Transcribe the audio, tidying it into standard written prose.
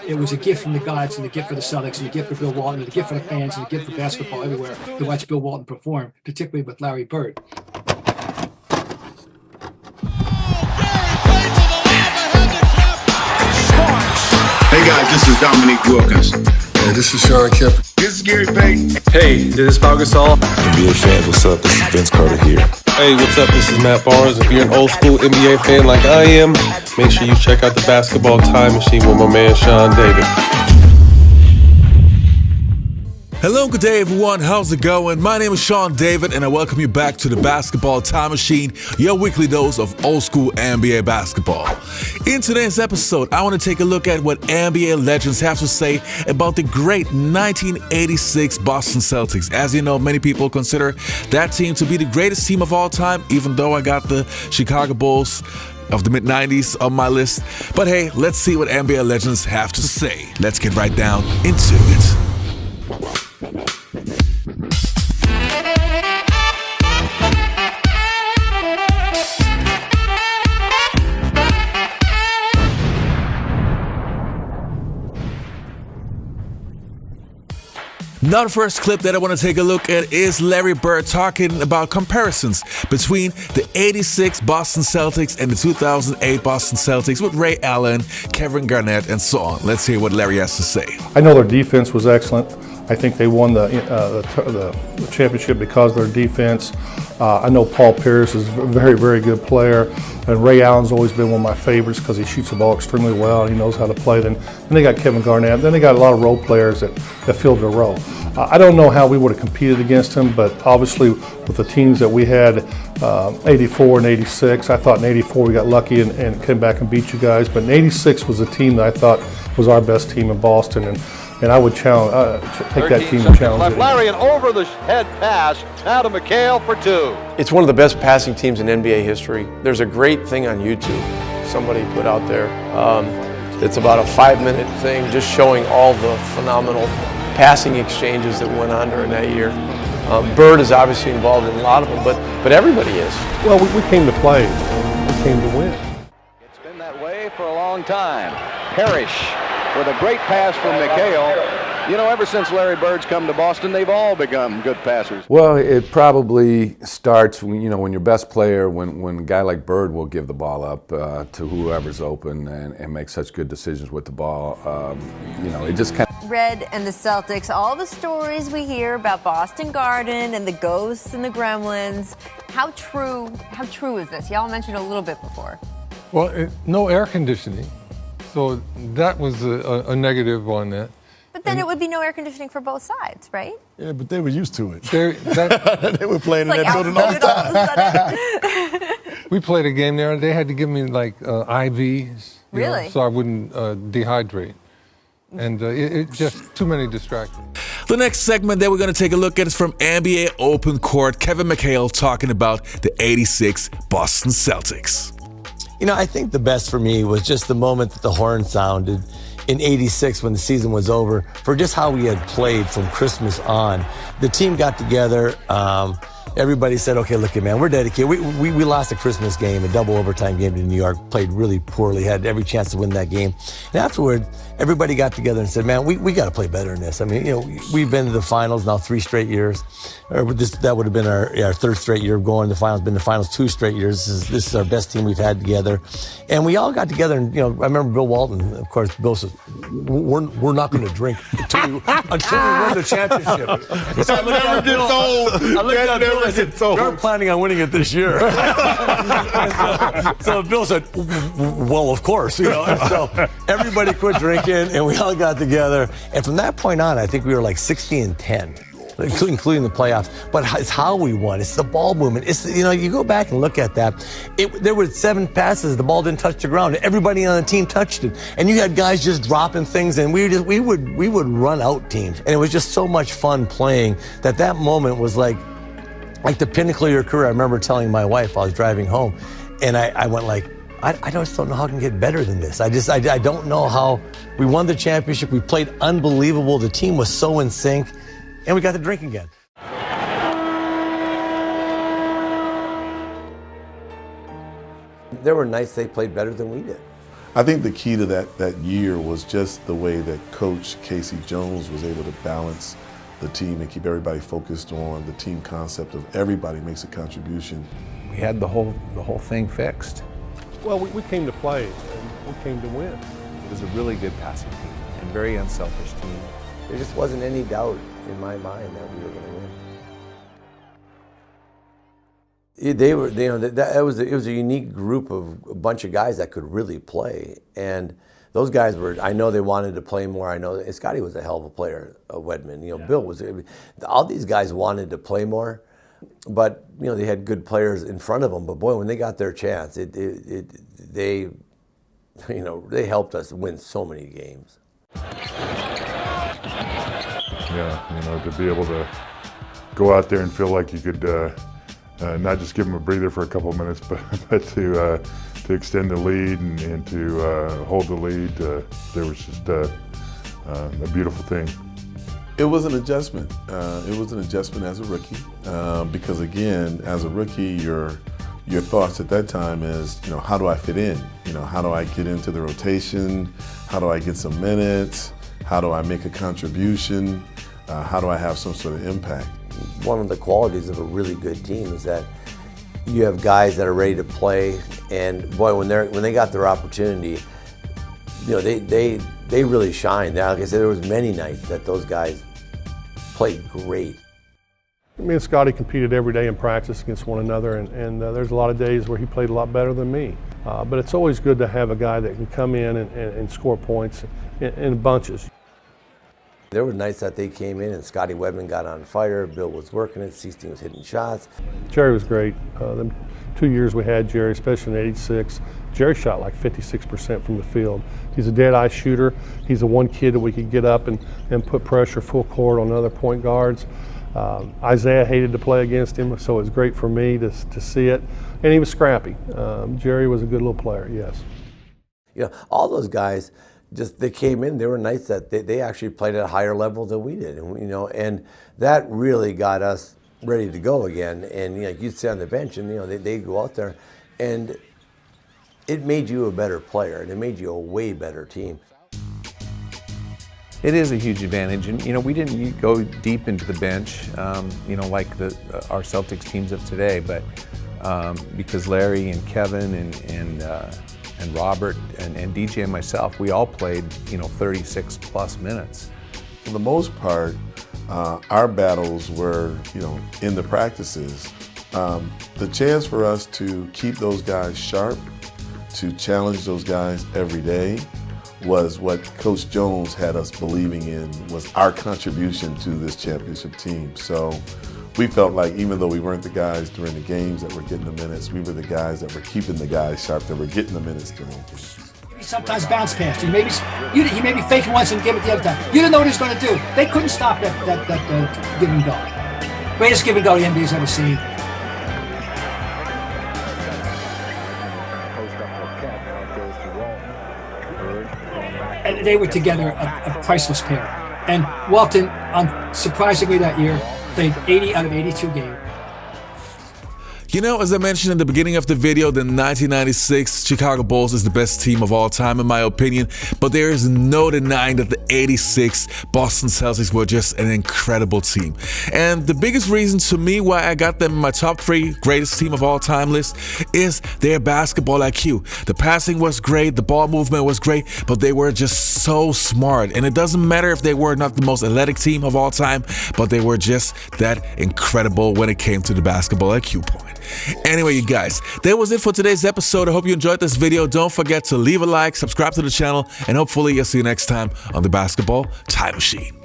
It was a gift from the gods and a gift for the Celtics and a gift for Bill Walton and a gift for the fans and a gift for basketball everywhere to watch Bill Walton perform, particularly with Larry Bird. Hey guys, this is Dominique Wilkins. Hey, this is Sean Kemp. This is Gary Payton. Hey, this is Pau Gasol. NBA fans, what's up? This is Vince Carter here. Hey, what's up? This is Matt Barnes. If you're an old school NBA fan like I am, make sure you check out the Basketball Time Machine with my man Sean David. Hello, good day everyone. How's it going? My name is Sean David and I welcome you back to the Basketball Time Machine, your weekly dose of old school NBA basketball. In today's episode, I want to take a look at what NBA legends have to say about the great 1986 Boston Celtics. As you know, many people consider that team to be the greatest team of all time, even though I got the Chicago Bulls of the mid-90s on my list. But hey, let's see what NBA legends have to say. Let's get right down into it. Now the first clip that I want to take a look at is Larry Bird talking about comparisons between the 86 Boston Celtics and the 2008 Boston Celtics with Ray Allen, Kevin Garnett, and so on. Let's hear what Larry has to say. I know their defense was excellent. I think they won the championship because of their defense. I know Paul Pierce is a very, very good player. And Ray Allen's always been one of my favorites because he shoots the ball extremely well and he knows how to play. Then they got Kevin Garnett. Then they got a lot of role players that filled their role. I don't know how we would have competed against him, but obviously with the teams that we had, 84 and 86, I thought in 84 we got lucky and came back and beat you guys. But in 86 was a team that I thought was our best team in Boston. And I would challenge, take that team and challenge it. Larry, and over the head pass, now to MCHale for two. It's one of the best passing teams in NBA history. There's a great thing on YouTube somebody put out there. It's about a 5-minute thing just showing all the phenomenal passing exchanges that went on during that year. Bird is obviously involved in a lot of them, but everybody is. Well, we came to play, and we came to win. It's been that way for a long time. Parrish with a great pass from MCHale. You know, ever since Larry Bird's come to Boston, they've all become good passers. Well, it probably starts when your best player, when a guy like Bird will give the ball up to whoever's open and make such good decisions with the ball. It just kind of... Red and the Celtics, all the stories we hear about Boston Garden and the ghosts and the gremlins. How true is this? Y'all mentioned a little bit before. Well, no air conditioning. So that was a negative on that. But then it would be no air conditioning for both sides, right? Yeah, but they were used to it. They were playing in that building all the time. We played a game there, and they had to give me like IVs. Really? So I wouldn't dehydrate. And it just too many distractions. The next segment that we're going to take a look at is from NBA Open Court, Kevin McHale talking about the 86 Boston Celtics. You know, I think the best for me was just the moment that the horn sounded in 86 when the season was over, for just how we had played from Christmas on. The team got together. Everybody said, okay, look, man, we're dedicated. We lost a Christmas game, a double overtime game to New York, played really poorly, had every chance to win that game. And afterward, everybody got together and said, man, we got to play better than this. I mean, we've been to the finals now 3 straight years. That would have been our 3rd straight year of going to the finals, been to the finals 2 straight years. This is our best team we've had together. And we all got together and, I remember Bill Walton, of course, Bill said, we're not going to drink until we win the championship. So I looked at Bill, I said, we're planning on winning it this year. so Bill said, well, of course, And so everybody quit drinking, and we all got together. And from that point on, I think we were like 60-10. Including the playoffs, but it's how we won. It's the ball movement. It's you go back and look at that. There were 7 passes. The ball didn't touch the ground. Everybody on the team touched it, and you had guys just dropping things, and we would run out teams, and it was just so much fun playing. That moment was like the pinnacle of your career. I remember telling my wife I was driving home, and I went like, I just don't know how I can get better than this. I don't know how. We won the championship. We played unbelievable. The team was so in sync. And we got to drink again. There were nights they played better than we did. I think the key to that year was just the way that Coach Casey Jones was able to balance the team and keep everybody focused on the team concept of everybody makes a contribution. We had the whole thing fixed. Well, we came to play and we came to win. It was a really good passing team and very unselfish team. There just wasn't any doubt in my mind that we were going to win. They were, you know, it was a unique group of a bunch of guys that could really play, and those guys were. I know they wanted to play more. I know Scotty was a hell of a player. Wedman, you know, Bill was. All these guys wanted to play more, but you know they had good players in front of them. But boy, when they got their chance, they helped us win so many games. Yeah, you know, to be able to go out there and feel like you could. Not just give them a breather for a couple of minutes, but to extend the lead and to hold the lead. There was just a beautiful thing. It was an adjustment. It was an adjustment as a rookie because again, as a rookie, your thoughts at that time is, you know, how do I fit in? You know, how do I get into the rotation? How do I get some minutes? How do I make a contribution? How do I have some sort of impact? One of the qualities of a really good team is that you have guys that are ready to play, and boy, when they got their opportunity, you know, they really shined. Now, like I said, there was many nights that those guys played great. Me and Scotty competed every day in practice against one another, and there's a lot of days where he played a lot better than me. But it's always good to have a guy that can come in and score points in bunches. There were nights that they came in and Scotty Wedman got on fire, Bill was working it, Seaston was hitting shots. Jerry was great. The 2 years we had Jerry, especially in '86, Jerry shot like 56% from the field. He's a dead-eye shooter. He's the one kid that we could get up and put pressure full court on other point guards. Isaiah hated to play against him, so it was great for me to see it. And he was scrappy. Jerry was a good little player, yes. You know, all those guys, they came in. There were nights that they actually played at a higher level than we did, and you know, and that really got us ready to go again. And you know, you'd sit on the bench, and you know, they go out there, and it made you a better player, and it made you a way better team. It is a huge advantage, and you know, we didn't go deep into the bench, you know, like our Celtics teams of today, but because Larry and Kevin and Robert and DJ and myself, we all played, you know, 36 plus minutes. For the most part, our battles were, you know, in the practices. The chance for us to keep those guys sharp, to challenge those guys every day, was what Coach Jones had us believing in was our contribution to this championship team. So we felt like even though we weren't the guys during the games that were getting the minutes, we were the guys that were keeping the guys sharp, that were getting the minutes during the games. Sometimes bounce past. He may be faking once and give it the other time. You didn't know what he was going to do. They couldn't stop that give and go. Greatest give and go the NBA's ever seen. And they were together a priceless pair. And Walton, surprisingly that year, played 80 out of 82 games. You know, as I mentioned in the beginning of the video, the 1996 Chicago Bulls is the best team of all time in my opinion, but there is no denying that the 86 Boston Celtics were just an incredible team. And the biggest reason to me why I got them in my top 3 greatest team of all time list is their basketball IQ. The passing was great, the ball movement was great, but they were just so smart. And it doesn't matter if they were not the most athletic team of all time, but they were just that incredible when it came to the basketball IQ point. Anyway, you guys, that was it for today's episode. I hope you enjoyed this video. Don't forget to leave a like, subscribe to the channel, and hopefully I'll see you next time on the Basketball Time Machine.